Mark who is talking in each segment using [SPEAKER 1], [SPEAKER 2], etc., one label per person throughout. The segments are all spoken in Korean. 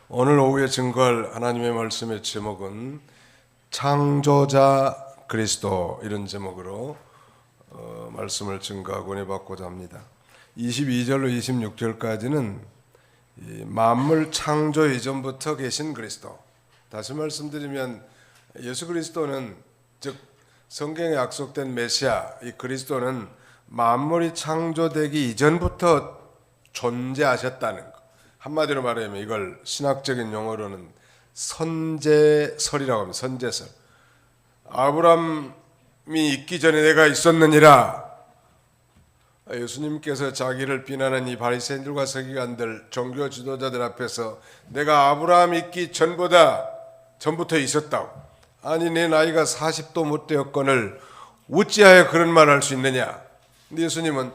[SPEAKER 1] 오늘 오후에 증거할 하나님의 말씀의 제목은 창조자 그리스도, 이런 제목으로 말씀을 증거하고 은혜 받고자 합니다. 22절로 26절까지는 만물 창조 이전부터 계신 그리스도. 다시 말씀드리면 예수 그리스도는, 즉 성경에 약속된 메시아, 이 그리스도는 만물이 창조되기 이전부터 존재하셨다는 것. 한마디로 말하면 이걸 신학적인 용어로는 선제설이라고 합니다. 선제설. 아브라함이 있기 전에 내가 있었느니라. 예수님께서 자기를 비난한 이 바리새인들과 서기관들, 종교 지도자들 앞에서 내가 아브라함 있기 전부터 있었다고. 아니, 내 나이가 40도 못 되었거늘 어찌하여 그런 말을 할 수 있느냐. 근데 예수님은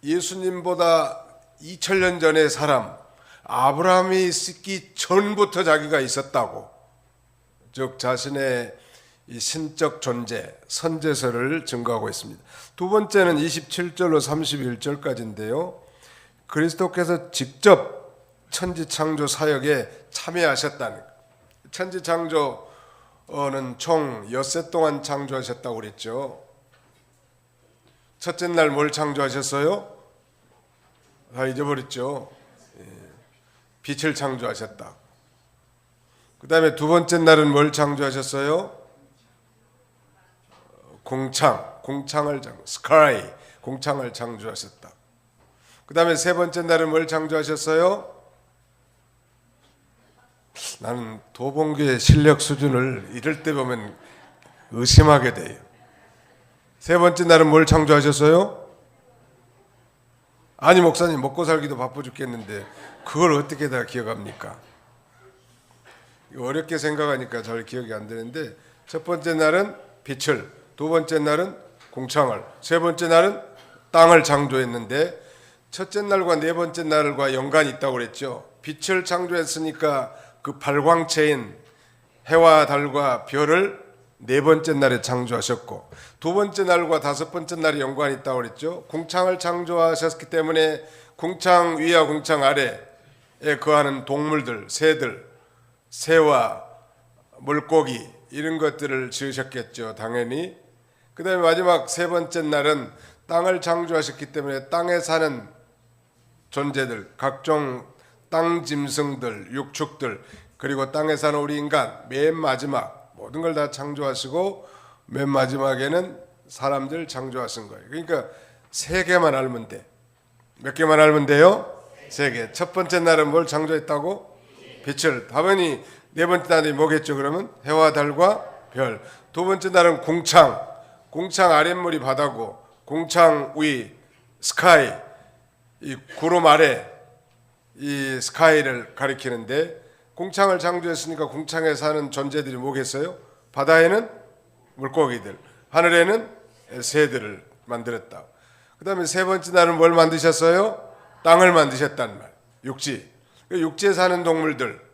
[SPEAKER 1] 예수님보다 2000년 전의 사람 아브라함이 있기 전부터 자기가 있었다고, 즉 자신의 이 신적 존재, 선제설을 증거하고 있습니다. 두 번째는 27절로 31절까지인데요. 그리스도께서 직접 천지창조 사역에 참여하셨다는 것. 천지창조는 총 엿새 동안 창조하셨다고 그랬죠. 첫째 날 뭘 창조하셨어요? 다 잊어버렸죠. 빛을 창조하셨다. 그 다음에 두 번째 날은 뭘 창조하셨어요? 공창을 창조하셨다. 그 다음에 세 번째 날은 뭘 창조하셨어요? 나는 도봉교의 실력 수준을 이럴 때 보면 의심하게 돼요. 세 번째 날은 뭘 창조하셨어요? 아니 목사님, 먹고 살기도 바빠 죽겠는데 그걸 어떻게 다 기억합니까? 어렵게 생각하니까 잘 기억이 안 되는데, 첫 번째 날은 빛을, 두 번째 날은 공창을, 세 번째 날은 땅을 창조했는데 첫째 날과 네 번째 날과 연관이 있다고 그랬죠. 빛을 창조했으니까 그 발광체인 해와 달과 별을 네 번째 날에 창조하셨고, 두 번째 날과 다섯 번째 날에 연관이 있다고 그랬죠. 궁창을 창조하셨기 때문에 궁창 위와 궁창 아래에 거하는 동물들, 새와 물고기, 이런 것들을 지으셨겠죠, 당연히. 그 다음에 마지막 세 번째 날은 땅을 창조하셨기 때문에 땅에 사는 존재들, 각종 땅 짐승들, 육축들, 그리고 땅에 사는 우리 인간, 맨 마지막 모든 걸 다 창조하시고 맨 마지막에는 사람들 창조하신 거예요. 그러니까 세 개만 알면 돼. 몇 개만 알면 돼요? 세 개. 첫 번째 날은 뭘 창조했다고? 빛을. 답변이 네 번째 날이 뭐겠죠? 그러면 해와 달과 별. 두 번째 날은 공창 아랫물이 바다고, 공창 위 스카이, 이 구름 아래 이 스카이를 가리키는데, 공창을 창조했으니까 공창에 사는 존재들이 뭐겠어요? 바다에는 물고기들, 하늘에는 새들을 만들었다. 그 다음에 세 번째 날은 뭘 만드셨어요? 땅을 만드셨단 말. 육지. 육지에 사는 동물들,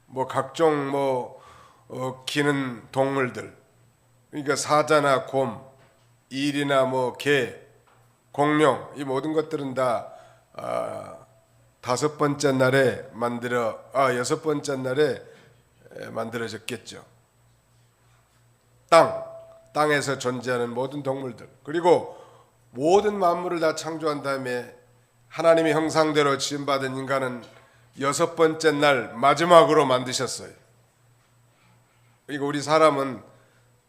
[SPEAKER 1] 뭐 각종 기는 동물들, 그러니까 사자나 곰, 일이나 개, 공룡, 이 모든 것들은 다 여섯 번째 날에 만들어졌겠죠. 땅에서 존재하는 모든 동물들, 그리고 모든 만물을 다 창조한 다음에 하나님의 형상대로 지음받은 인간은 여섯 번째 날 마지막으로 만드셨어요. 그리고 우리 사람은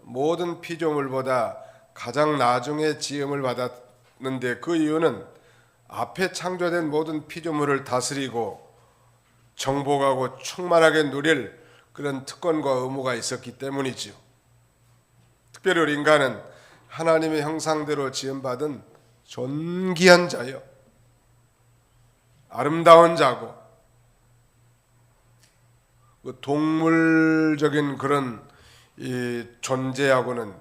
[SPEAKER 1] 모든 피조물보다 가장 나중에 지음을 받았는데, 그 이유는 앞에 창조된 모든 피조물을 다스리고 정복하고 충만하게 누릴 그런 특권과 의무가 있었기 때문이지요. 특별히 우리 인간은 하나님의 형상대로 지음받은 존귀한 자요, 아름다운 자고, 그 동물적인 그런 이 존재하고는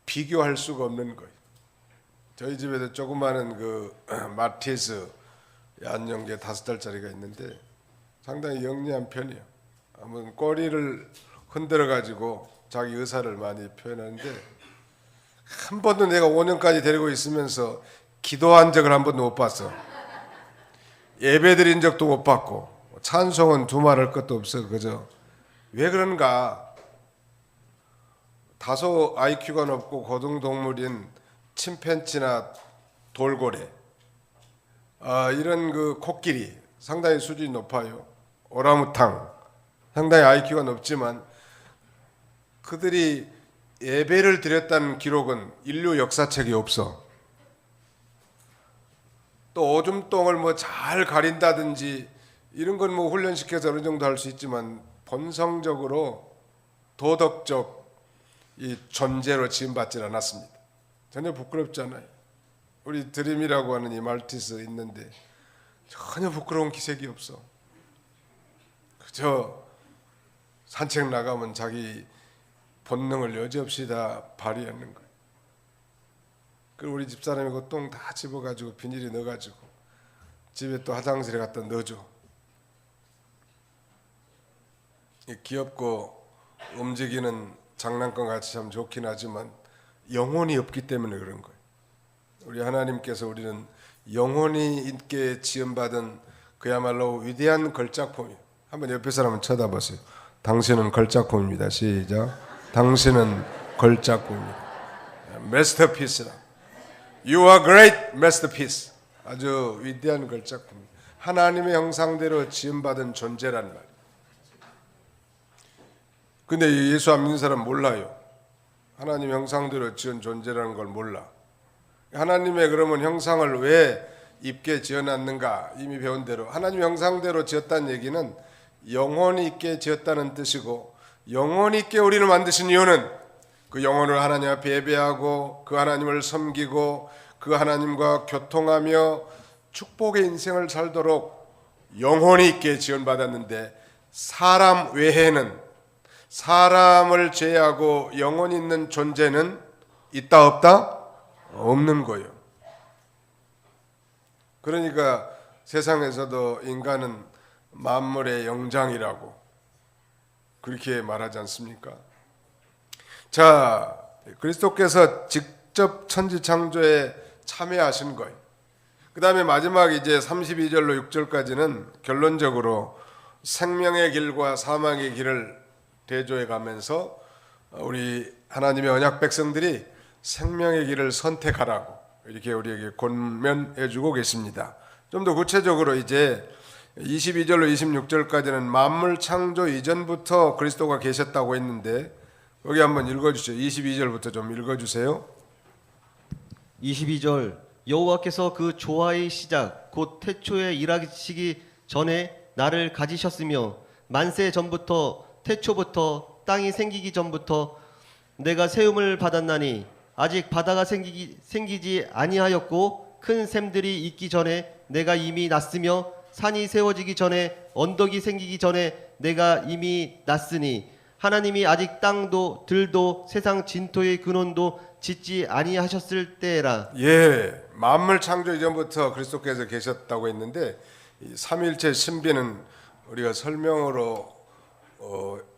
[SPEAKER 1] 비교할 수가 없는 거예요. 저희 집에도 조그마한 그 마티즈 안녕개 5달짜리가 있는데 상당히 영리한 편이에요. 한번 꼬리를 흔들어 가지고 자기 의사를 많이 표현하는데, 한 번도 내가 5년까지 데리고 있으면서 기도한 적을 한 번도 못 봤어. 예배 드린 적도 못 봤고 찬송은 두말할 것도 없어. 그죠? 왜 그런가? 다소 IQ가 높고 고등동물인 침팬지나 돌고래, 이런 그 코끼리 상당히 수준이 높아요. 오랑우탕 상당히 IQ가 높지만 그들이 예배를 드렸다는 기록은 인류 역사책에 없어. 또 오줌똥을 뭐 잘 가린다든지 이런 건 뭐 훈련시켜서 어느 정도 할 수 있지만 본성적으로 도덕적 이 존재로 지음받지 않았습니다. 전혀 부끄럽잖아요. 우리 드림이라고 하는 이 말티즈 있는데 전혀 부끄러운 기색이 없어. 그저 산책 나가면 자기 본능을 여지없이 다 발휘하는 거예요. 그리고 우리 집사람이 그 똥 다 집어가지고 비닐에 넣어가지고 집에 또 화장실에 갖다 넣어줘. 귀엽고 움직이는 장난감 같이 참 좋긴 하지만 영혼이 없기 때문에 그런 거예요. 우리 하나님께서 우리는 영혼이 있게 지음받은 그야말로 위대한 걸작품이에요. 한번 옆에 사람을 쳐다보세요. 당신은 걸작품입니다. 시작. 당신은 걸작품입니다. 마스터피스라. You are great masterpiece. 아주 위대한 걸작품. 하나님의 형상대로 지음받은 존재란 말이에요. 근데 예수 안 믿는 사람 몰라요. 하나님 형상대로 지은 존재라는 걸 몰라. 하나님의 그러면 형상을 왜 입게 지어놨는가? 이미 배운 대로 하나님 형상대로 지었다는 얘기는 영혼이 있게 지었다는 뜻이고, 영혼이 있게 우리를 만드신 이유는 그 영혼을 하나님 앞에 예배하고 그 하나님을 섬기고 그 하나님과 교통하며 축복의 인생을 살도록 영혼이 있게 지원받았는데, 사람 외에는, 사람을 제외하고 영혼 있는 존재는 있다 없다? 없는 거예요. 그러니까 세상에서도 인간은 만물의 영장이라고 그렇게 말하지 않습니까? 자, 그리스도께서 직접 천지 창조에 참여하신 거예요. 그 다음에 마지막 이제 32절로 6절까지는 결론적으로 생명의 길과 사망의 길을 대조해 가면서 우리 하나님의 언약 백성들이 생명의 길을 선택하라고 이렇게 우리에게 권면해 주고 계십니다. 좀 더 구체적으로 이제 22절로 26절까지는 만물 창조 이전부터 그리스도가 계셨다고 했는데, 여기 한번 읽어주세요. 22절부터 좀 읽어주세요.
[SPEAKER 2] 22절 여호와께서 그 조화의 시작 곧 태초에 일하시기 전에 나를 가지셨으며 만세 전부터 태초부터 땅이 생기기 전부터 내가 세움을 받았나니 아직 바다가 생기지 아니하였고 큰 샘들이 있기 전에 내가 이미 났으며 산이 세워지기 전에 언덕이 생기기 전에 내가 이미 났으니 하나님이 아직 땅도 들도 세상 진토의 근원도 짓지 아니하셨을 때라.
[SPEAKER 1] 예, 만물 창조 이전부터 그리스도께서 계셨다고 했는데, 이 삼위일체 신비는 우리가 설명으로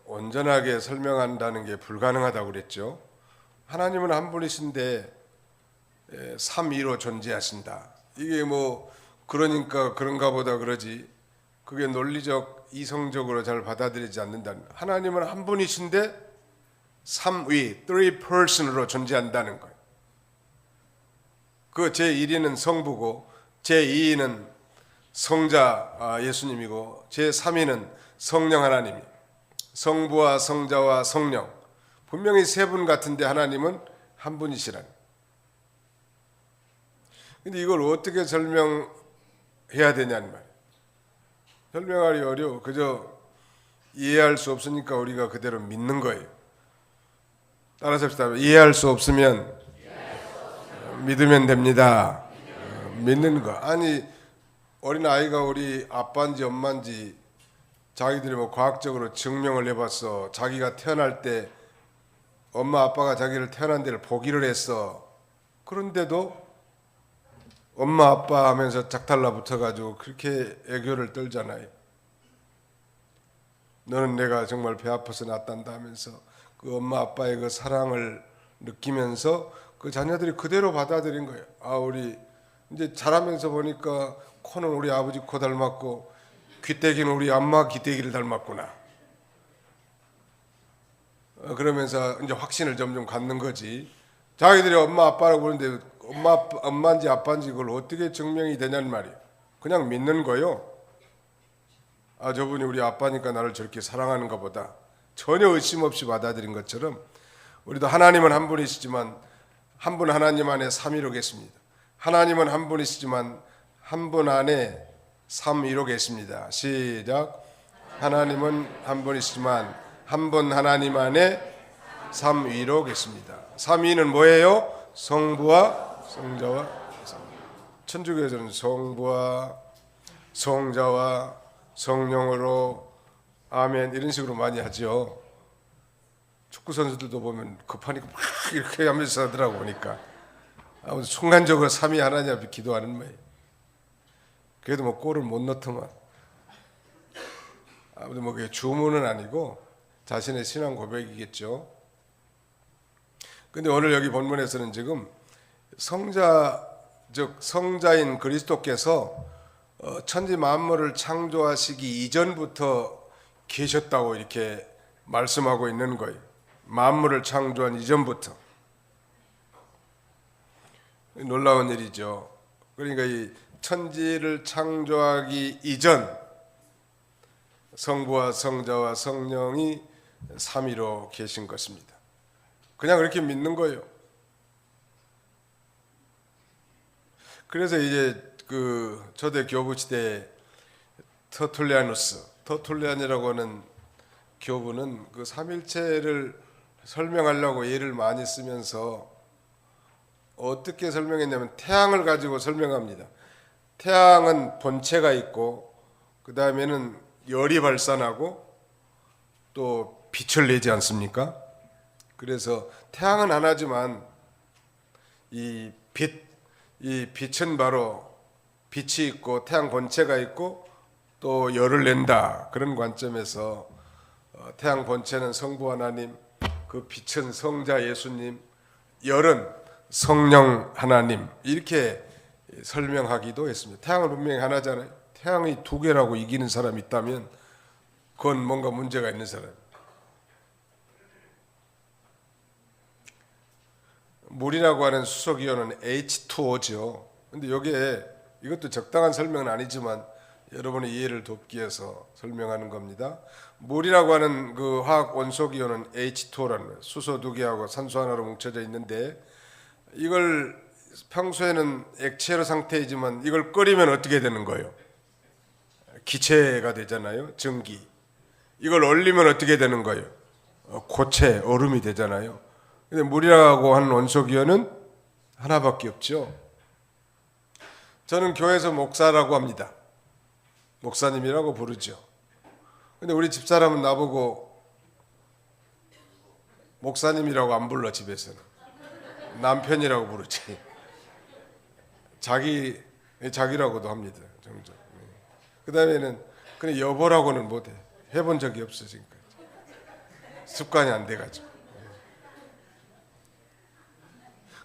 [SPEAKER 1] 온전하게 설명한다는 게 불가능하다고 그랬죠. 하나님은 한 분이신데 삼위로 존재하신다. 이게 뭐 그러니까 그런가 보다 그러지, 그게 논리적 이성적으로 잘 받아들이지 않는다. 하나님은 한 분이신데 삼위, three person으로 존재한다는 거예요. 그 제1위는 성부고 제2위는 성자 예수님이고 제3위는 성령 하나님이, 성부와 성자와 성령, 분명히 세 분 같은데 하나님은 한 분이시라는. 근데 이걸 어떻게 설명해야 되냐는 말이에요. 설명하기 어려워. 그저 이해할 수 없으니까 우리가 그대로 믿는 거예요. 따라서 합시다. 이해할 수 없으면 믿으면 됩니다. 믿는 거. 아니, 어린 아이가 우리 아빠인지 엄마인지 자기들이 뭐 과학적으로 증명을 해봤어. 자기가 태어날 때 엄마 아빠가 자기를 태어난 데를 보기를 했어. 그런데도 엄마 아빠 하면서 작달라 붙어가지고 그렇게 애교를 떨잖아요. 너는 내가 정말 배 아파서 낳았단다 하면서 그 엄마 아빠의 그 사랑을 느끼면서 그 자녀들이 그대로 받아들인 거예요. 아, 우리 이제 자라면서 보니까 코는 우리 아버지 코 닮았고 귀때기는 우리 엄마 귀때기를 닮았구나. 그러면서 이제 확신을 점점 갖는 거지. 자기들이 엄마 아빠라고 부르는데 엄마인지 아빠인지 그걸 어떻게 증명이 되냐는 말이에요. 그냥 믿는 거요. 아, 저분이 우리 아빠니까 나를 저렇게 사랑하는가 보다. 전혀 의심 없이 받아들인 것처럼 우리도 하나님은 한 분이시지만 한 분 하나님 안에 삼위로 계십니다. 하나님은 한 분이시지만 한 분 안에 삼위로 계십니다. 시작. 하나님은 한 분이시지만 한 분 하나님 안에 삼위로 계십니다. 삼위는 뭐예요? 성부와 성자와 천주교에서는 성부와 성자와 성령으로 아멘 이런 식으로 많이 하죠. 축구 선수들도 보면 급하니까 막 이렇게 하면서 하더라고 보니까 아무튼 순간적으로 삼위 하나님 앞에 기도하는 거예요. 그래도 뭐 골을 못 넣더만 아무튼 뭐 그게 주문은 아니고 자신의 신앙 고백이겠죠. 근데 오늘 여기 본문에서는 지금 성자 즉 성자인 그리스도께서 천지 만물을 창조하시기 이전부터 계셨다고 이렇게 말씀하고 있는 거예요. 만물을 창조한 이전부터. 놀라운 일이죠. 그러니까 이 천지를 창조하기 이전 성부와 성자와 성령이 삼위로 계신 것입니다. 그냥 그렇게 믿는 거예요. 그래서 이제 그 초대 교부 시대에 터툴리안이라고 하는 교부는 그 삼일체를 설명하려고 예를 많이 쓰면서 어떻게 설명했냐면 태양을 가지고 설명합니다. 태양은 본체가 있고 그 다음에는 열이 발산하고 또 빛을 내지 않습니까? 그래서 태양은 하나지만 이 빛은 바로 빛이 있고 태양 본체가 있고 또 열을 낸다. 그런 관점에서 태양 본체는 성부 하나님, 그 빛은 성자 예수님, 열은 성령 하나님 이렇게 설명하기도 했습니다. 태양은 분명히 하나잖아요. 태양이 두 개라고 이기는 사람이 있다면 그건 뭔가 문제가 있는 사람. 물이라고 하는 수소기호는 H2O죠. 근데 여기에 이것도 적당한 설명은 아니지만 여러분의 이해를 돕기 위해서 설명하는 겁니다. 물이라고 하는 그 화학 원소기호는 H2O라는 거예요. 수소 두 개하고 산소 하나로 뭉쳐져 있는데 이걸 평소에는 액체로 상태이지만 이걸 끓이면 어떻게 되는 거예요? 기체가 되잖아요. 전기. 이걸 얼리면 어떻게 되는 거예요? 고체, 얼음이 되잖아요. 근데 물이라고 하는 원소기호는 하나밖에 없죠. 저는 교회에서 목사라고 합니다. 목사님이라고 부르죠. 근데 우리 집사람은 나보고 목사님이라고 안 불러. 집에서는 남편이라고 부르지. 자기라고도 합니다. 종종. 그 다음에는 그냥 여보라고는 못해. 해본 적이 없어 지금까지. 습관이 안 돼가지고.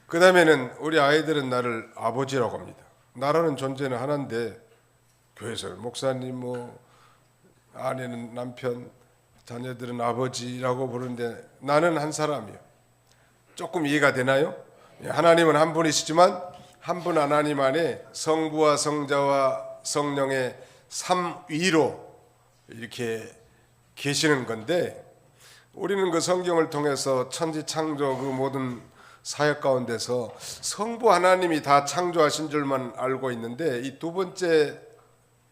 [SPEAKER 1] 그 다음에는 우리 아이들은 나를 아버지라고 합니다. 나라는 존재는 하나인데 교회에서는 목사님, 뭐 아내는 남편, 자녀들은 아버지라고 부르는데 나는 한 사람이요. 조금 이해가 되나요? 하나님은 한 분이시지만 한 분 하나님 안에 성부와 성자와 성령의 삼위로 이렇게 계시는 건데 우리는 그 성경을 통해서 천지 창조 그 모든 사역 가운데서 성부 하나님이 다 창조하신 줄만 알고 있는데 이 두 번째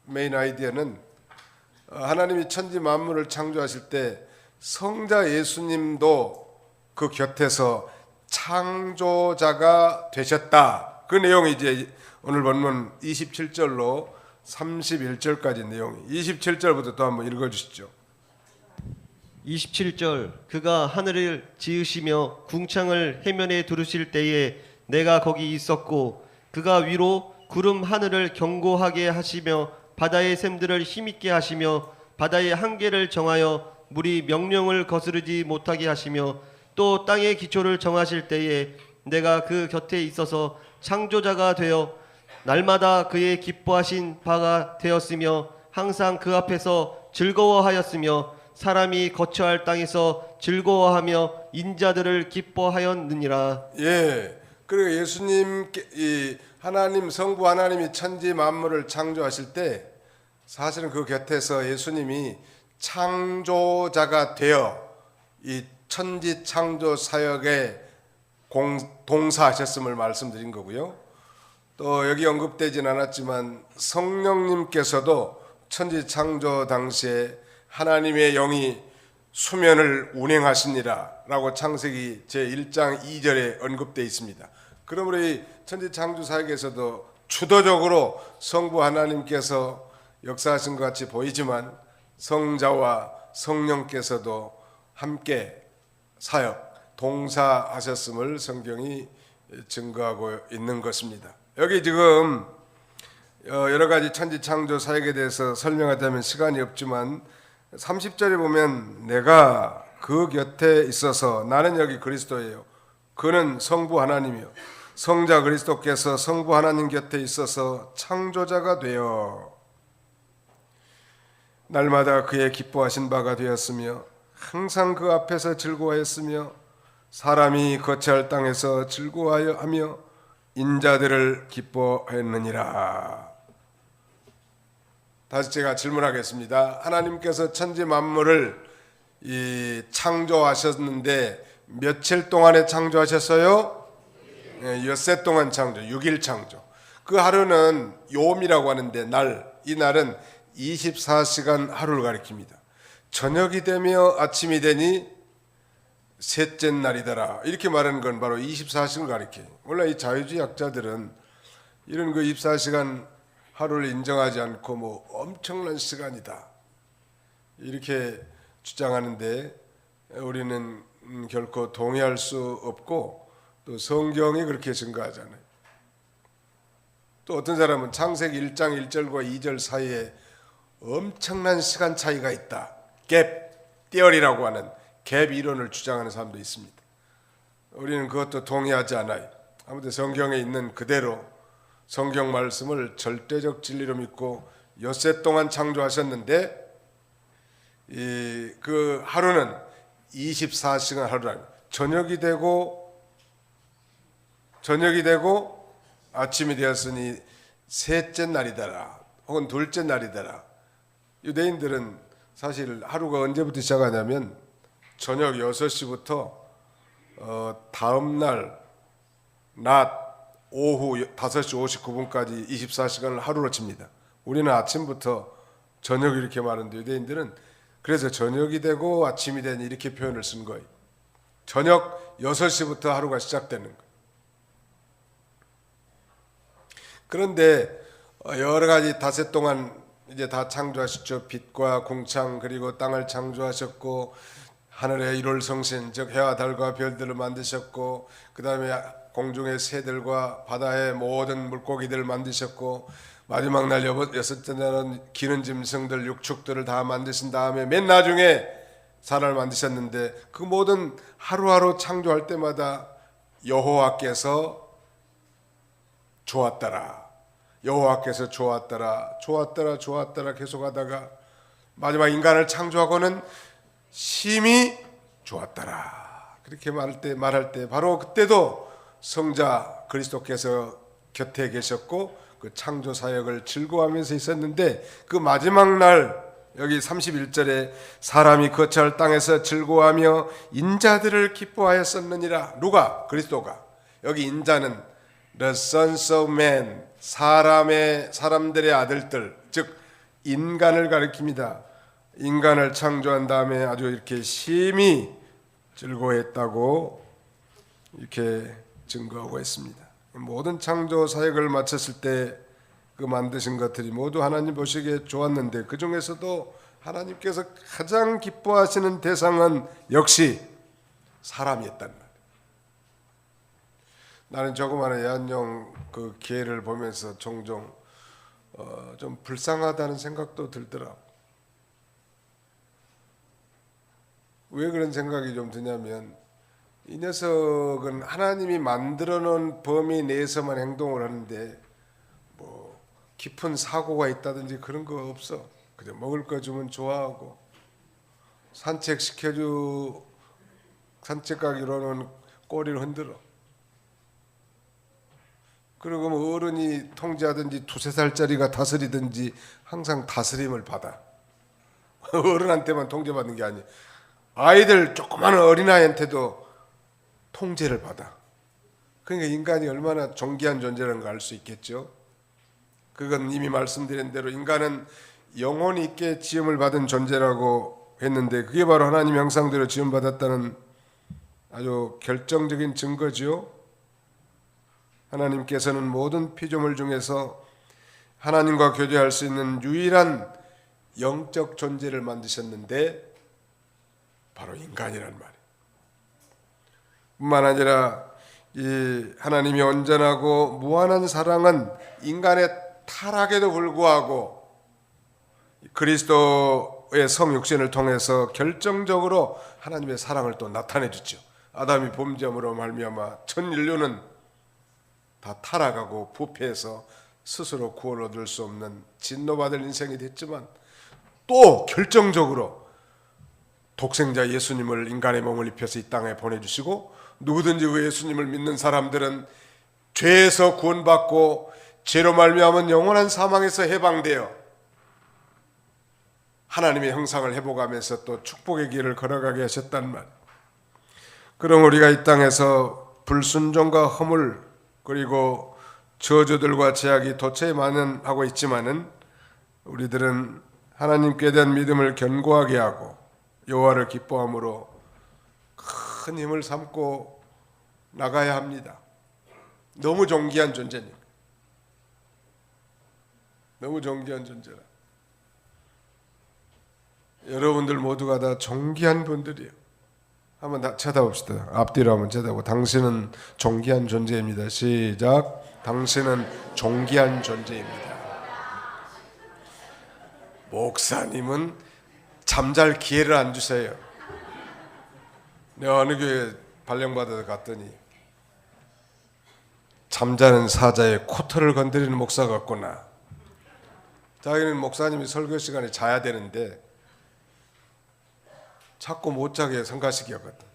[SPEAKER 1] 메인 아이디어는 하나님이 천지 만물을 창조하실 때 성자 예수님도 그 곁에서 창조자가 되셨다. 그 내용이 이제 오늘 본문 27절로 31절까지 내용이 27절부터 또 한번 읽어주시죠.
[SPEAKER 2] 27절 그가 하늘을 지으시며 궁창을 해면에 두르실 때에 내가 거기 있었고 그가 위로 구름 하늘을 견고하게 하시며 바다의 샘들을 힘있게 하시며 바다의 한계를 정하여 물이 명령을 거스르지 못하게 하시며 또 땅의 기초를 정하실 때에 내가 그 곁에 있어서 창조자가 되어 날마다 그의 기뻐하신 바가 되었으며 항상 그 앞에서 즐거워하였으며 사람이 거처할 땅에서 즐거워하며 인자들을 기뻐하였느니라.
[SPEAKER 1] 예. 그리고 예수님께 이 하나님 성부 하나님이 천지 만물을 창조하실 때 사실은 그 곁에서 예수님이 창조자가 되어 이 천지 창조 사역에 동사하셨음을 말씀드린 거고요. 또 여기 언급되진 않았지만 성령님께서도 천지 창조 당시에 하나님의 영이 수면을 운행하시니라 라고 창세기 제1장 2절에 언급되어 있습니다. 그러므로 이 천지 창조 사역에서도 주도적으로 성부 하나님께서 역사하신 것 같이 보이지만 성자와 성령께서도 함께 사역, 동사하셨음을 성경이 증거하고 있는 것입니다. 여기 지금 여러 가지 천지 창조 사역에 대해서 설명하자면 시간이 없지만 30절에 보면 내가 그 곁에 있어서 나는 여기 그리스도예요. 그는 성부 하나님이요. 성자 그리스도께서 성부 하나님 곁에 있어서 창조자가 되어 날마다 그의 기뻐하신 바가 되었으며 항상 그 앞에서 즐거워했으며 사람이 거처할 땅에서 즐거워하며 인자들을 기뻐했느니라. 다시 제가 질문하겠습니다. 하나님께서 천지 만물을 창조하셨는데 며칠 동안에 창조하셨어요? 엿새 동안 창조, 6일 창조. 그 하루는 요음이라고 하는데 이 날은 24시간 하루를 가리킵니다. 저녁이 되며 아침이 되니 셋째 날이더라. 이렇게 말하는 건 바로 24시간을 가리켜요. 원래 이 자유주의 학자들은 이런 그 24시간 하루를 인정하지 않고 뭐 엄청난 시간이다 이렇게 주장하는데 우리는 결코 동의할 수 없고 또 성경이 그렇게 증거하잖아요. 또 어떤 사람은 창세기 1장 1절과 2절 사이에 엄청난 시간 차이가 있다. 갭 띠어리라고 하는 갭 이론을 주장하는 사람도 있습니다. 우리는 그것도 동의하지 않아요. 아무튼 성경에 있는 그대로 성경 말씀을 절대적 진리로 믿고 엿새 동안 창조하셨는데 그 하루는 24시간 하루라. 저녁이 되고 아침이 되었으니 셋째 날이더라 혹은 둘째 날이더라. 유대인들은 사실 하루가 언제부터 시작하냐면 저녁 6시부터 다음 날 낮 오후 5시 59분까지 24시간을 하루로 칩니다. 우리는 아침부터 저녁 이렇게 말하는데 유대인들은 그래서 저녁이 되고 아침이 되니 이렇게 표현을 쓴 거예요. 저녁 6시부터 하루가 시작되는 거예요. 그런데 여러 가지 닷새 동안 이제 다 창조하셨죠. 빛과 공창 그리고 땅을 창조하셨고 하늘의 일월 성신 즉 해와 달과 별들을 만드셨고 그 다음에 공중의 새들과 바다의 모든 물고기들을 만드셨고 마지막 날 여섯째 날은 기는 짐승들 육축들을 다 만드신 다음에 맨 나중에 사람을 만드셨는데 그 모든 하루하루 창조할 때마다 여호와께서 좋았더라 계속하다가 마지막 인간을 창조하고는 심히 좋았더라 그렇게 말할 때 바로 그때도 성자 그리스도께서 곁에 계셨고 그 창조 사역을 즐거워하면서 있었는데 그 마지막 날 여기 31절에 사람이 거처할 땅에서 즐거워하며 인자들을 기뻐하였었느니라. 누가? 그리스도가. 여기 인자는 the sons of man 사람들의 아들들 즉 인간을 가리킵니다. 인간을 창조한 다음에 아주 이렇게 심히 즐거워했다고 이렇게 증거하고 있습니다. 모든 창조 사역을 마쳤을 때 그 만드신 것들이 모두 하나님 보시기에 좋았는데 그 중에서도 하나님께서 가장 기뻐하시는 대상은 역시 사람이었단 말이에요. 나는 조그마한 애완용 그 개를 보면서 종종 좀 불쌍하다는 생각도 들더라고. 왜 그런 생각이 좀 드냐면 이 녀석은 하나님이 만들어 놓은 범위 내에서만 행동을 하는데 뭐 깊은 사고가 있다든지 그런 거 없어. 그저 먹을 거 주면 좋아하고 산책 가기로는 꼬리를 흔들어. 그리고 뭐 어른이 통제하든지 두세 살짜리가 다스리든지 항상 다스림을 받아. 어른한테만 통제받는 게 아니야. 아이들 조그마한 어린아이한테도 통제를 받아. 그러니까 인간이 얼마나 존귀한 존재라는 걸 알 수 있겠죠. 그건 이미 말씀드린 대로 인간은 영혼이 있게 지음을 받은 존재라고 했는데 그게 바로 하나님의 형상대로 지음받았다는 아주 결정적인 증거죠. 하나님께서는 모든 피조물 중에서 하나님과 교제할 수 있는 유일한 영적 존재를 만드셨는데 바로 인간이란 말이에요. 뿐만 아니라 이 하나님의 온전하고 무한한 사랑은 인간의 타락에도 불구하고 그리스도의 성육신을 통해서 결정적으로 하나님의 사랑을 또 나타내 주죠. 아담이 범죄함으로 말미암아 전 인류는 다 타락하고 부패해서 스스로 구원 얻을 수 없는 진노받을 인생이 됐지만 또 결정적으로 독생자 예수님을 인간의 몸을 입혀서 이 땅에 보내주시고 누구든지 그 예수님을 믿는 사람들은 죄에서 구원받고 죄로 말미암은 영원한 사망에서 해방되어 하나님의 형상을 회복하면서 또 축복의 길을 걸어가게 하셨단 말. 그럼 우리가 이 땅에서 불순종과 허물 그리고 저주들과 제약이 도처에 만연하고 있지만은 우리들은 하나님께 대한 믿음을 견고하게 하고 여호와를 기뻐함으로 큰 힘을 삼고 나가야 합니다. 너무 존귀한 존재니까. 너무 존귀한 존재라. 여러분들 모두가 다 존귀한 분들이에요. 한번 다 쳐다봅시다. 앞뒤로 한번 쳐다보고 당신은 존귀한 존재입니다. 시작. 당신은 존귀한 존재입니다. 목사님은 잠잘 기회를 안 주세요. 내가 어느 교회 발령받아서 갔더니 잠자는 사자의 코털을 건드리는 목사 같구나. 자기는 목사님이 설교 시간에 자야 되는데 자꾸 못 자게 성가시키거든.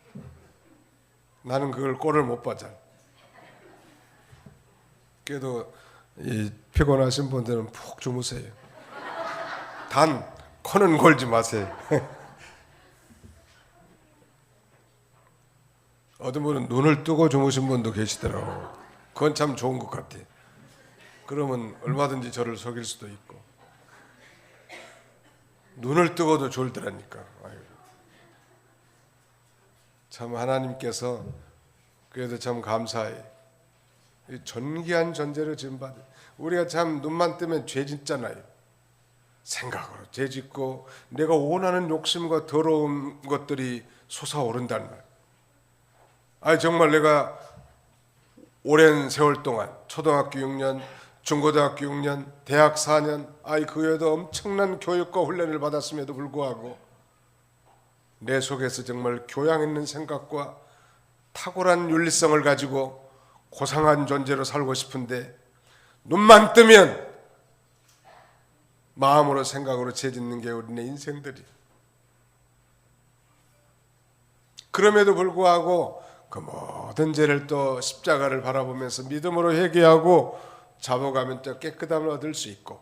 [SPEAKER 1] 나는 그걸 꼴을 못 봐 잘. 그래도 이 피곤하신 분들은 푹 주무세요. 단 코는 골지 마세요. 어떤 분은 눈을 뜨고 주무신 분도 계시더라고. 그건 참 좋은 것 같아. 그러면 얼마든지 저를 속일 수도 있고. 눈을 뜨고도 졸더라니까. 참 하나님께서 그래도 참 감사해. 존귀한 존재로 지음받은 우리가 참 눈만 뜨면 죄 짓잖아요. 생각으로 죄 짓고 내가 원하는 욕심과 더러운 것들이 솟아오른다는 말. 아니 정말 내가 오랜 세월 동안 초등학교 6년, 중고등학교 6년, 대학 4년 그 외에도 엄청난 교육과 훈련을 받았음에도 불구하고 내 속에서 정말 교양 있는 생각과 탁월한 윤리성을 가지고 고상한 존재로 살고 싶은데 눈만 뜨면 마음으로 생각으로 죄 짓는 게 우리네 인생들이. 그럼에도 불구하고 그 모든 죄를 또 십자가를 바라보면서 믿음으로 회개하고 잡아가면 또 깨끗함을 얻을 수 있고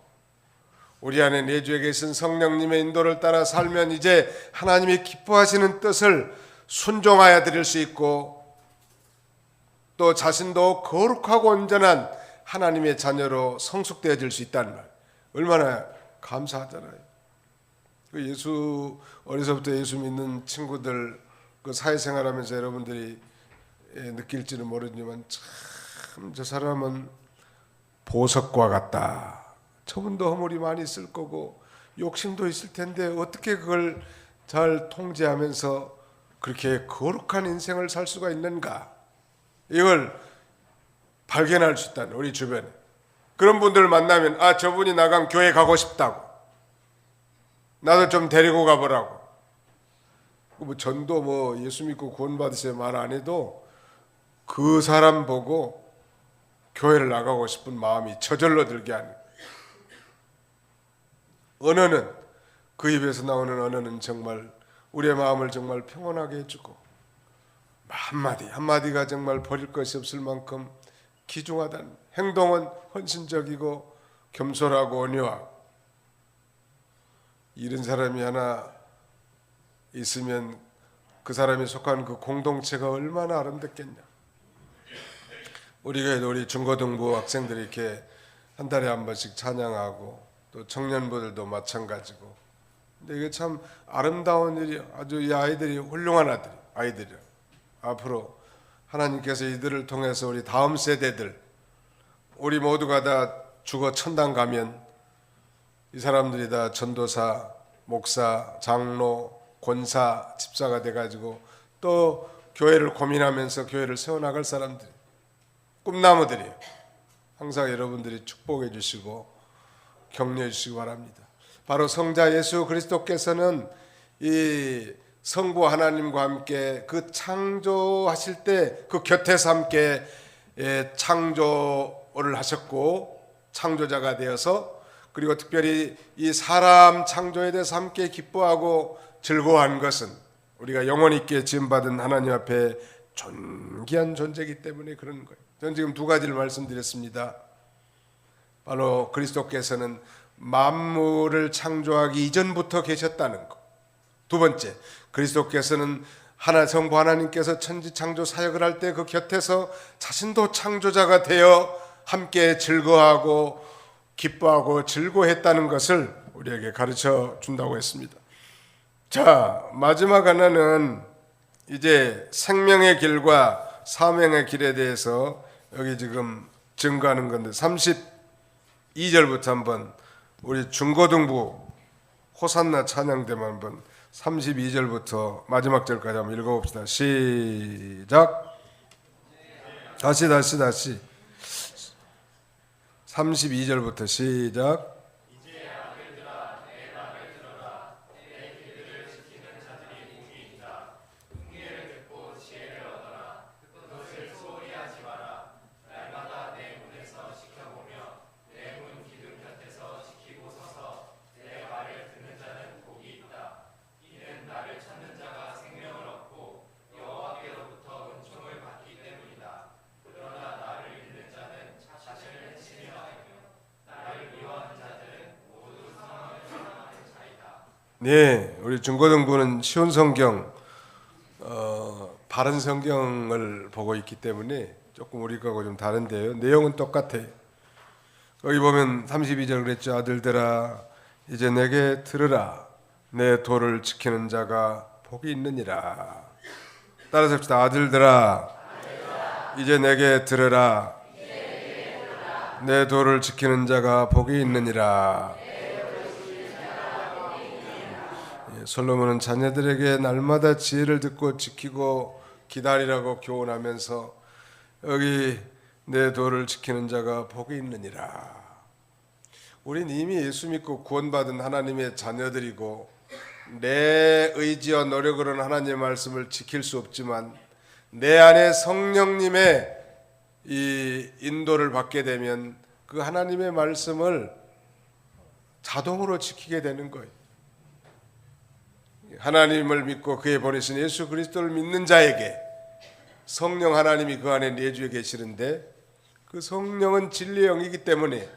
[SPEAKER 1] 우리 안에 내주에 계신 성령님의 인도를 따라 살면 이제 하나님이 기뻐하시는 뜻을 순종하여 드릴 수 있고 또 자신도 거룩하고 온전한 하나님의 자녀로 성숙되어질 수 있다는 말. 얼마나 감사하잖아요. 그 예수 어려서부터 예수 믿는 친구들 그 사회생활하면서 여러분들이 느낄지는 모르지만 참 저 사람은 보석과 같다. 저분도 허물이 많이 있을 거고 욕심도 있을 텐데 어떻게 그걸 잘 통제하면서 그렇게 거룩한 인생을 살 수가 있는가? 이걸 발견할 수 있다는 우리 주변에 그런 분들을 만나면 저분이 나간 교회 가고 싶다고 나도 좀 데리고 가보라고 뭐 전도 뭐 예수 믿고 구원 받으세요 말 안 해도 그 사람 보고 교회를 나가고 싶은 마음이 저절로 들게 하는. 언어는 그 입에서 나오는 언어는 정말 우리의 마음을 정말 평온하게 해주고 한마디 한마디가 정말 버릴 것이 없을 만큼 귀중하다는, 행동은 헌신적이고 겸손하고 온유하고, 이런 사람이 하나 있으면 그 사람이 속한 그 공동체가 얼마나 아름답겠냐. 우리 교회도 우리 중고등부 학생들이 이렇게 한 달에 한 번씩 찬양하고 또 청년부들도 마찬가지고, 근데 이게 참 아름다운 일이요. 아주 이 아이들이 훌륭한 아이들이요. 앞으로 하나님께서 이들을 통해서 우리 다음 세대들, 우리 모두가 다 죽어 천당 가면 이 사람들이 다 전도사, 목사, 장로, 권사, 집사가 돼가지고 또 교회를 고민하면서 교회를 세워나갈 사람들, 꿈나무들이에요. 항상 여러분들이 축복해 주시고 격려해 주시기 바랍니다. 바로 성자 예수 그리스도께서는 이 성부 하나님과 함께 그 창조하실 때 그 곁에서 함께 창조를 하셨고 창조자가 되어서, 그리고 특별히 이 사람 창조에 대해서 함께 기뻐하고 즐거워한 것은 우리가 영원 있게 지음받은 하나님 앞에 존귀한 존재이기 때문에 그런 거예요. 저는 지금 두 가지를 말씀드렸습니다. 바로 그리스도께서는 만물을 창조하기 이전부터 계셨다는 것. 두 번째, 그리스도께서는 성부 하나님께서 천지 창조 사역을 할 때 그 곁에서 자신도 창조자가 되어 함께 즐거워하고 기뻐하고 즐거워했다는 것을 우리에게 가르쳐 준다고 했습니다. 자, 마지막 하나는 이제 생명의 길과 사명의 길에 대해서 여기 지금 증거하는 건데, 32절부터 한번 우리 중고등부 호산나 찬양대만 한번 32절부터 마지막 절까지 한번 읽어봅시다. 시작. 다시 32절부터 시작. 네, 우리 중고등부는 쉬운 성경, 바른 성경을 보고 있기 때문에 조금 우리 거하고 좀 다른데요. 내용은 똑같아요. 여기 보면 32절 그랬죠. 아들들아 이제 내게 들으라. 내 도를 지키는 자가 복이 있느니라. 따라서 합시다. 아들들아 이제 내게 들으라. 내 도를 지키는 자가 복이 있느니라. 솔로몬은 자녀들에게 날마다 지혜를 듣고 지키고 기다리라고 교훈하면서 여기 내 도를 지키는 자가 복이 있느니라. 우린 이미 예수 믿고 구원받은 하나님의 자녀들이고 내 의지와 노력으로는 하나님의 말씀을 지킬 수 없지만 내 안에 성령님의 이 인도를 받게 되면 그 하나님의 말씀을 자동으로 지키게 되는 거예요. 하나님을 믿고 그에 보내신 예수 그리스도를 믿는 자에게 성령 하나님이 그 안에 내주에 계시는데, 그 성령은 진리의 영이기 때문에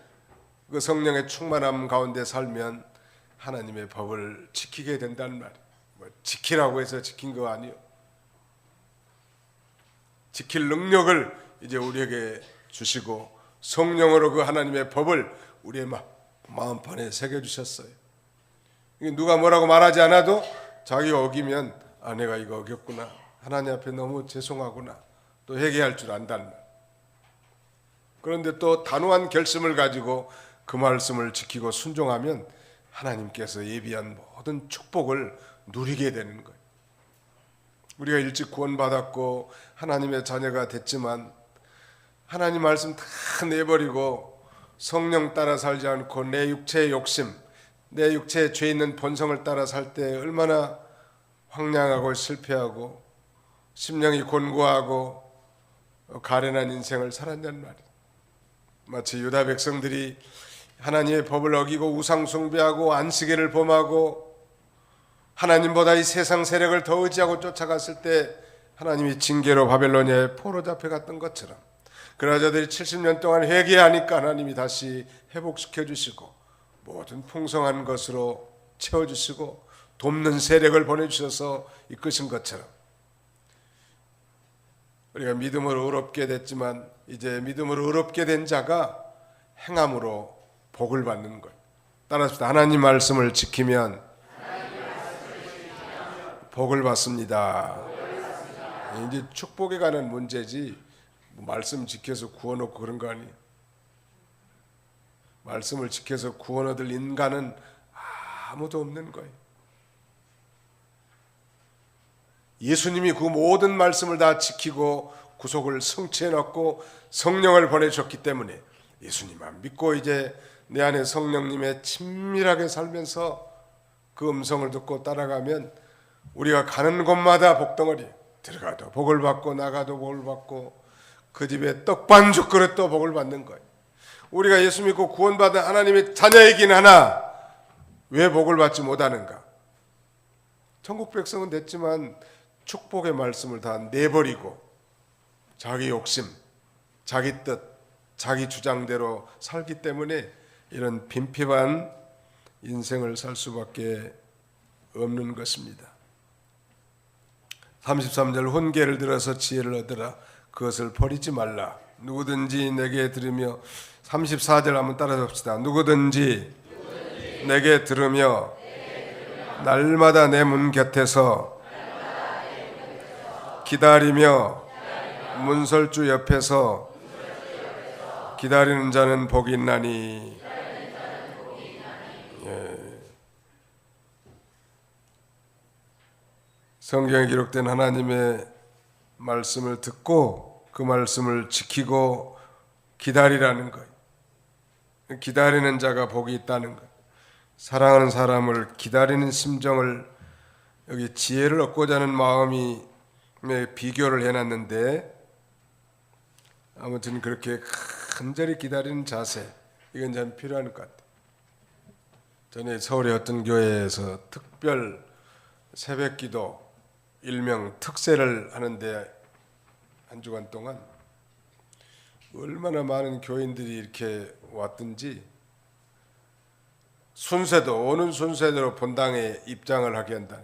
[SPEAKER 1] 그 성령의 충만함 가운데 살면 하나님의 법을 지키게 된다는 말이에요. 지키라고 해서 지킨 거 아니에요. 지킬 능력을 이제 우리에게 주시고 성령으로 그 하나님의 법을 우리의 마음판에 새겨주셨어요. 누가 뭐라고 말하지 않아도 자기가 어기면 내가 이거 어겼구나, 하나님 앞에 너무 죄송하구나, 또 회개할 줄 안다는 말. 그런데 또 단호한 결심을 가지고 그 말씀을 지키고 순종하면 하나님께서 예비한 모든 축복을 누리게 되는 거예요. 우리가 일찍 구원받았고 하나님의 자녀가 됐지만 하나님 말씀 다 내버리고 성령 따라 살지 않고 내 육체의 욕심, 내 육체에 죄 있는 본성을 따라 살 때 얼마나 황량하고 실패하고 심령이 곤고하고 가련한 인생을 살았냐는 말이에요. 마치 유다 백성들이 하나님의 법을 어기고 우상 숭배하고 안식일을 범하고 하나님보다 이 세상 세력을 더 의지하고 쫓아갔을 때 하나님이 징계로 바벨론에 포로 잡혀갔던 것처럼, 그러나 저들이 70년 동안 회개하니까 하나님이 다시 회복시켜 주시고 모든 풍성한 것으로 채워주시고 돕는 세력을 보내주셔서 이끄신 것처럼, 우리가 믿음으로 의롭게 됐지만 이제 믿음으로 의롭게 된 자가 행함으로 복을 받는 것. 따라서 하나님 말씀을 지키면 복을 받습니다. 이제 축복에 관한 문제지 말씀 지켜서 구원 얻고 그런 거 아니에요. 말씀을 지켜서 구원 얻을 인간은 아무도 없는 거예요. 예수님이 그 모든 말씀을 다 지키고 구속을 성취해 놨고 성령을 보내셨기 때문에 예수님만 믿고 이제 내 안에 성령님의 친밀하게 살면서 그 음성을 듣고 따라가면 우리가 가는 곳마다 복덩어리, 들어가도 복을 받고 나가도 복을 받고 그 집에 떡 반죽 그릇도 복을 받는 거예요. 우리가 예수 믿고 구원받은 하나님의 자녀이긴 하나 왜 복을 받지 못하는가? 천국 백성은 됐지만 축복의 말씀을 다 내버리고 자기 욕심, 자기 뜻, 자기 주장대로 살기 때문에 이런 빈핍한 인생을 살 수밖에 없는 것입니다. 33절 혼계를 들어서 지혜를 얻으라. 그것을 버리지 말라. 누구든지 내게 들으며 34절 한번 따라서 봅시다. 누구든지 내게 들으며 날마다 내 문 곁에서 기다리며 문설주 옆에서 기다리는 자는 복이 있나니. 성경에 기록된 하나님의 말씀을 듣고 그 말씀을 지키고 기다리라는 거예요. 기다리는 자가 복이 있다는 거예요. 사랑하는 사람을 기다리는 심정을 여기 지혜를 얻고자 하는 마음이 비교를 해놨는데, 아무튼 그렇게 간절히 기다리는 자세, 이건 참 필요한 것 같아요. 전에 서울의 어떤 교회에서 특별 새벽기도 일명 특세를 하는데 한 주간 동안 얼마나 많은 교인들이 이렇게 왔든지 순서도 오는 순서대로 본당에 입장을 하게 한다.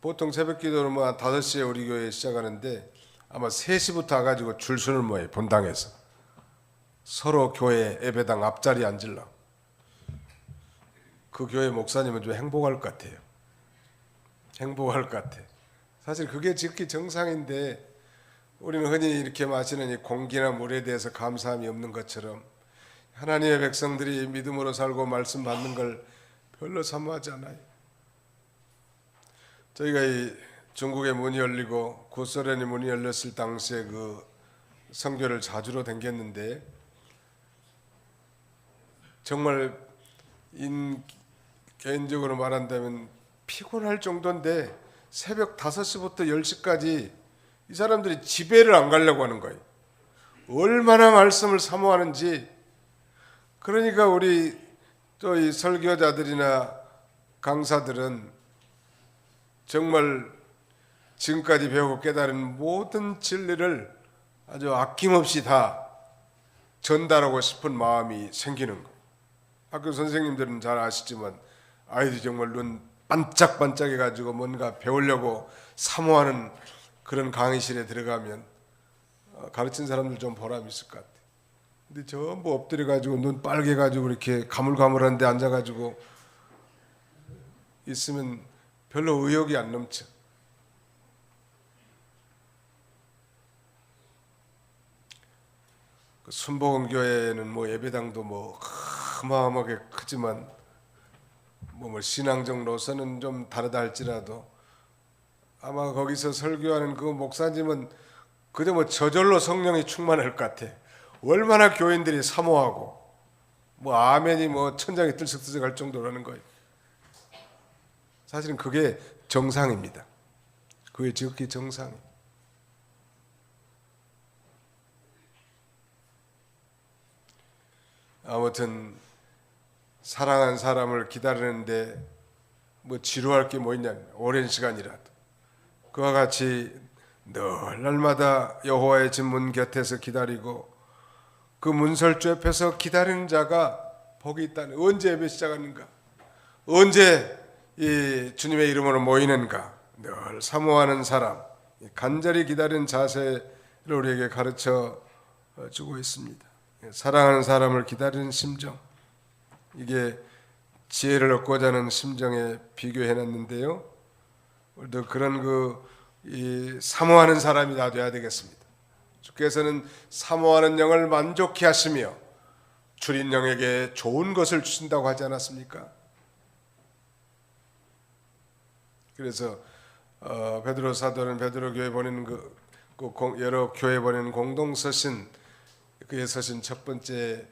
[SPEAKER 1] 보통 새벽기도는 뭐 5시에 우리 교회 시작하는데 아마 3시부터 와가지고 줄서는 모여요. 본당에서 서로 교회 예배당 앞자리에 앉으려고. 그 교회 목사님은 좀 행복할 것 같아요. 행복할 것 같아. 사실 그게 지극히 정상인데 우리는 흔히 이렇게 마시는 이 공기나 물에 대해서 감사함이 없는 것처럼 하나님의 백성들이 믿음으로 살고 말씀 받는 걸 별로 사모하지 않아요. 저희가 이 중국의 문이 열리고 구소련의 문이 열렸을 당시에 그 선교를 자주로 댕겼는데 정말 개인적으로 말한다면 피곤할 정도인데 새벽 5시부터 10시까지 이 사람들이 집에를 안 가려고 하는 거예요. 얼마나 말씀을 사모하는지. 그러니까 우리 또 이 설교자들이나 강사들은 정말 지금까지 배우고 깨달은 모든 진리를 아주 아낌없이 다 전달하고 싶은 마음이 생기는 거예요. 학교 선생님들은 잘 아시지만 아이들이 정말 눈 반짝반짝해 가지고 뭔가 배우려고 사모하는 그런 강의실에 들어가면 가르친 사람들 좀 보람 있을 것 같아요. 근데 전부 엎드려 가지고 눈 빨개 가지고 이렇게 가물가물한 데 앉아 가지고 있으면 별로 의욕이 안 넘쳐. 그 순복음교회는 뭐 예배당도 뭐 어마어마하게 크지만 뭐 신앙적으로서는 좀 다르다 할지라도 아마 거기서 설교하는 그 목사님은 그저 뭐 저절로 성령이 충만할 것 같아. 얼마나 교인들이 사모하고 뭐 아멘이 뭐 천장이 들썩들썩할 정도라는 거예요. 사실은 그게 정상입니다. 그게 지극히 정상이에요. 아무튼 사랑한 사람을 기다리는데 뭐 지루할 게 뭐 있냐, 오랜 시간이라도. 그와 같이 늘 날마다 여호와의 집 문 곁에서 기다리고 그 문설주 옆에서 기다리는 자가 복이 있다는, 언제 예배 시작하는가, 언제 이 주님의 이름으로 모이는가, 늘 사모하는 사람, 간절히 기다리는 자세를 우리에게 가르쳐 주고 있습니다. 사랑하는 사람을 기다리는 심정, 이게 지혜를 얻고자 하는 심정에 비교해놨는데요. 우리도 그런 이 사모하는 사람이 다 되어야 되겠습니다. 주께서는 사모하는 영을 만족케 하시며 줄인 영에게 좋은 것을 주신다고 하지 않았습니까? 그래서 베드로 사도는 베드로 교회 보내는 여러 교회 보내는 공동 서신, 그의 서신 첫 번째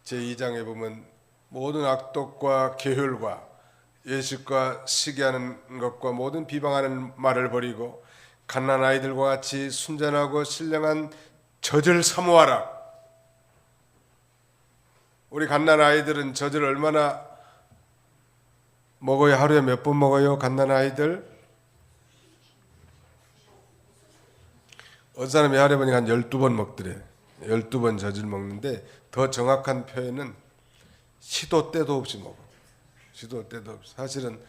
[SPEAKER 1] 제2장에 보면 모든 악독과 계율과 예식과 시기하는 것과 모든 비방하는 말을 버리고 갓난 아이들과 같이 순전하고 신령한 젖을 사모하라. 우리 갓난 아이들은 젖을 얼마나 먹어요? 하루에 몇 번 먹어요? 갓난 아이들? 어떤 사람이 하루에 보니까 한 12번 먹더래. 12번 젖을 먹는데, 더 정확한 표현은 시도 때도 없이 먹어. 시도 때도 없이. 사실은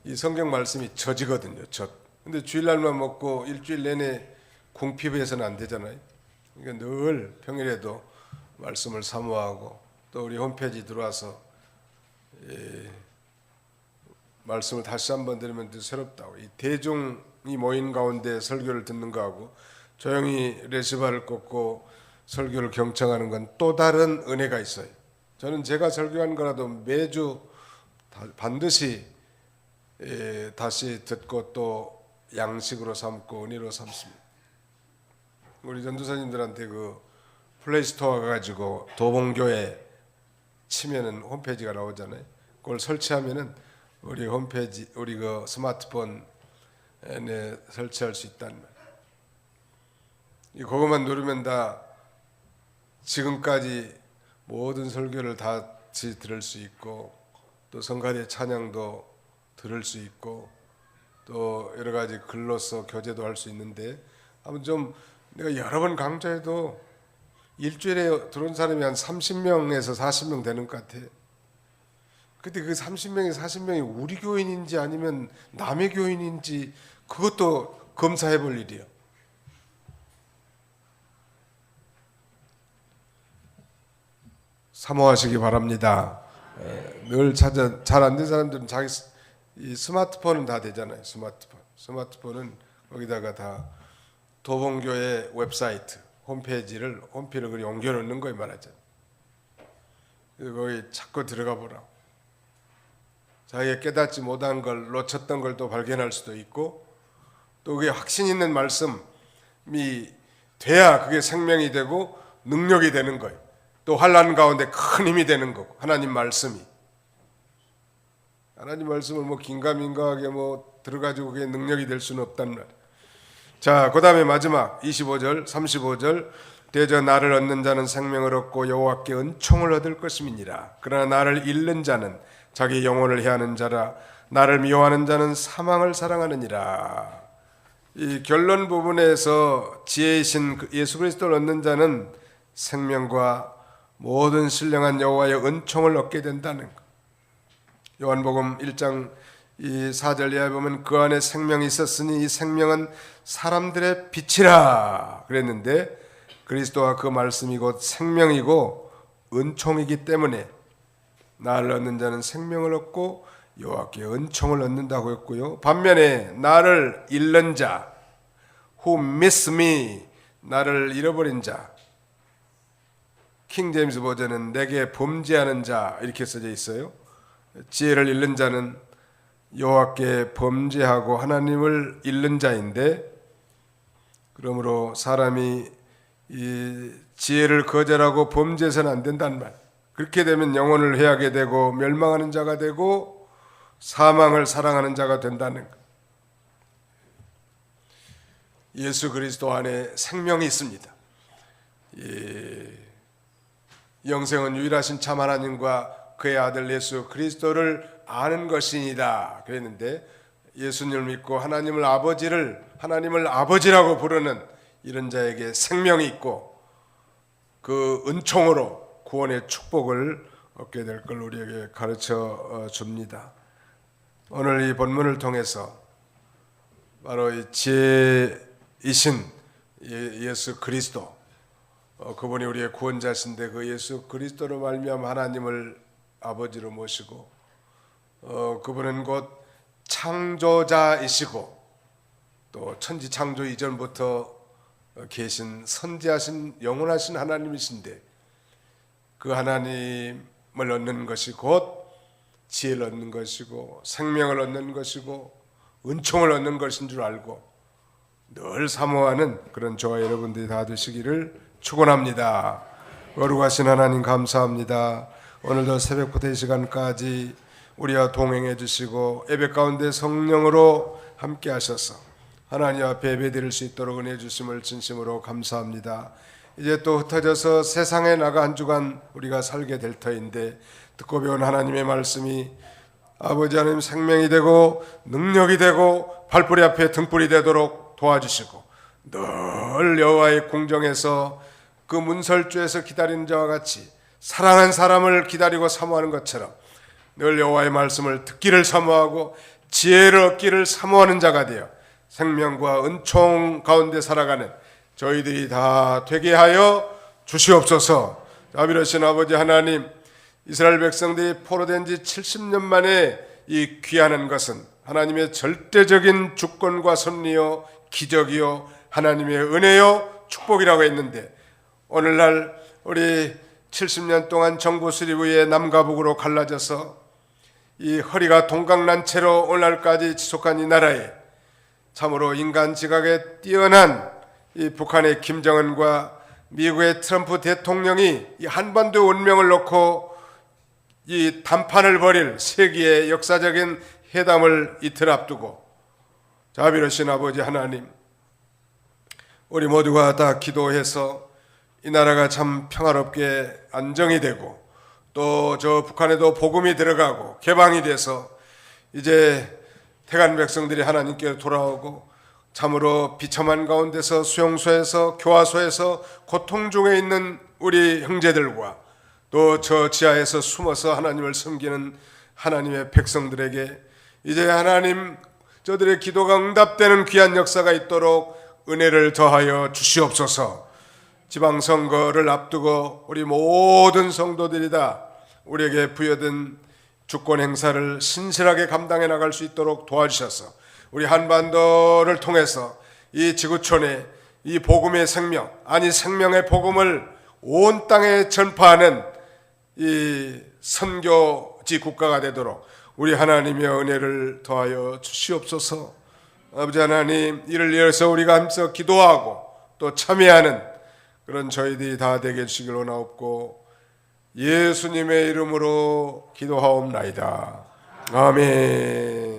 [SPEAKER 1] 이 성경 말씀이 젖이거든요. 젖. 근데 주일날만 먹고 일주일 내내 궁핍해서는 안 되잖아요. 그러니까 늘 평일에도 말씀을 사모하고, 또 우리 홈페이지 들어와서 말씀을 다시 한번 들으면 더 새롭다고. 이 대중이 모인 가운데 설교를 듣는 거하고 조용히 레시바를 꽂고 설교를 경청하는 건 또 다른 은혜가 있어요. 저는 제가 설교한 거라도 매주 반드시 다시 듣고 또 양식으로 삼고 은혜로 삼습니다. 우리 전도사님들한테 그 플레이스토어 가가지고 도봉교회 치면은 홈페이지가 나오잖아요. 그걸 설치하면은 우리 홈페이지, 우리 그 스마트폰에 설치할 수 있단 말이에요. 그것만 누르면 다 지금까지 모든 설교를 다시 들을 수 있고, 또 성가대 찬양도 들을 수 있고, 또 여러 가지 글로서 교제도 할 수 있는데, 아무튼 좀 내가 여러 번 강조해도 일주일에 들어온 사람이 한 30명에서 40명 되는 것 같아. 근데 그 30명에서 40명이 우리 교인인지 아니면 남의 교인인지 그것도 검사해 볼 일이에요. 사모하시기 바랍니다. 늘 찾아, 잘 안 된 사람들은 자기 이 스마트폰은 다 되잖아요. 스마트폰은 거기다가 다 도봉교회 웹사이트 홈페이지를 그리 옮겨 놓는 거에 말하잖아요. 거기 자꾸 들어가 보라고. 자기가 깨닫지 못한 걸, 놓쳤던 걸 또 발견할 수도 있고, 또 그게 확신 있는 말씀이 돼야 그게 생명이 되고 능력이 되는 거예요. 또 환난 가운데 큰 힘이 되는 거고, 하나님 말씀이. 하나님 말씀을 뭐 긴가민가하게 뭐 들어가지고 그게 능력이 될 수는 없단 말이에요. 자, 그 다음에 마지막 25절, 35절. 대저 나를 얻는 자는 생명을 얻고 여호와께 은총을 얻을 것임이니라. 그러나 나를 잃는 자는 자기 영혼을 해하는 자라. 나를 미워하는 자는 사망을 사랑하느니라. 이 결론 부분에서 지혜이신 예수 그리스도를 얻는 자는 생명과 모든 신령한 여호와의 은총을 얻게 된다는 것. 요한복음 1장 4절 이하에 보면 그 안에 생명이 있었으니 이 생명은 사람들의 빛이라 그랬는데, 그리스도와 그 말씀이 곧 생명이고 은총이기 때문에 나를 얻는 자는 생명을 얻고 여호와께 은총을 얻는다고 했고요. 반면에 나를 잃는 자, who miss me, 나를 잃어버린 자, 킹 제임스 버전은 내게 범죄하는 자 이렇게 써져 있어요. 지혜를 잃는 자는 여호와께 범죄하고 하나님을 잃는 자인데, 그러므로 사람이 이 지혜를 거절하고 범죄해서는 안 된단 말. 그렇게 되면 영혼을 해하게 되고 멸망하는 자가 되고 사망을 사랑하는 자가 된다는 것. 예수 그리스도 안에 생명이 있습니다. 영생은 유일하신 참 하나님과 그의 아들 예수 그리스도를 아는 것이니다 그랬는데, 예수님을 믿고 하나님을 아버지라고 부르는 이런 자에게 생명이 있고 그 은총으로 구원의 축복을 얻게 될 걸 우리에게 가르쳐 줍니다. 오늘 이 본문을 통해서 바로 이 지혜이신 예수 그리스도, 그분이 우리의 구원자신데 그 예수 그리스도로 말미암아 하나님을 아버지로 모시고, 그분은 곧 창조자이시고 또 천지 창조 이전부터 계신 선지하신 영원하신 하나님이신데, 그 하나님을 얻는 것이 곧 지혜를 얻는 것이고 생명을 얻는 것이고 은총을 얻는 것인 줄 알고 늘 사모하는 그런 저와 여러분들이 다 되시기를 축원합니다. 거룩하신 하나님 감사합니다. 오늘도 새벽부터 이 시간까지 우리와 동행해 주시고 예배 가운데 성령으로 함께 하셔서 하나님 앞에 예배드릴 수 있도록 은혜 주심을 진심으로 감사합니다. 이제 또 흩어져서 세상에 나가 한 주간 우리가 살게 될 터인데, 듣고 배운 하나님의 말씀이 아버지 하나님 생명이 되고 능력이 되고 발뿌리 앞에 등불이 되도록 도와주시고, 늘 여호와의 궁정에서 그 문설주에서 기다리는 자와 같이 사랑한 사람을 기다리고 사모하는 것처럼 늘 여호와의 말씀을 듣기를 사모하고 지혜를 얻기를 사모하는 자가 되어 생명과 은총 가운데 살아가는 저희들이 다 되게 하여 주시옵소서. 자비로우신 아버지 하나님, 이스라엘 백성들이 포로된 지 70년 만에 이 귀하는 것은 하나님의 절대적인 주권과 섭리요 기적이요 하나님의 은혜요 축복이라고 했는데, 오늘날 우리 70년 동안 정부 수립 후에 남과 북으로 갈라져서 이 허리가 동강난 채로 오늘날까지 지속한 이 나라에 참으로 인간 지각에 뛰어난 이 북한의 김정은과 미국의 트럼프 대통령이 이 한반도 운명을 놓고 이 담판을 벌일 세계의 역사적인 회담을 이틀 앞두고, 자비로우신 아버지 하나님, 우리 모두가 다 기도해서 이 나라가 참 평화롭게 안정이 되고 또 저 북한에도 복음이 들어가고 개방이 돼서 이제 태간 백성들이 하나님께 돌아오고 참으로 비참한 가운데서 수용소에서 교화소에서 고통 중에 있는 우리 형제들과 또 저 지하에서 숨어서 하나님을 섬기는 하나님의 백성들에게 이제 하나님 저들의 기도가 응답되는 귀한 역사가 있도록 은혜를 더하여 주시옵소서. 지방선거를 앞두고 우리 모든 성도들이 다 우리에게 부여된 주권 행사를 신실하게 감당해 나갈 수 있도록 도와주셔서 우리 한반도를 통해서 이 지구촌에 이 복음의 생명, 아니 생명의 복음을 온 땅에 전파하는 이 선교지 국가가 되도록 우리 하나님의 은혜를 더하여 주시옵소서. 아버지 하나님, 이를 위해서 우리가 함께 기도하고 또 참여하는 그런 저희들이 다 되게 해주시길 원하옵고 예수님의 이름으로 기도하옵나이다. 아멘.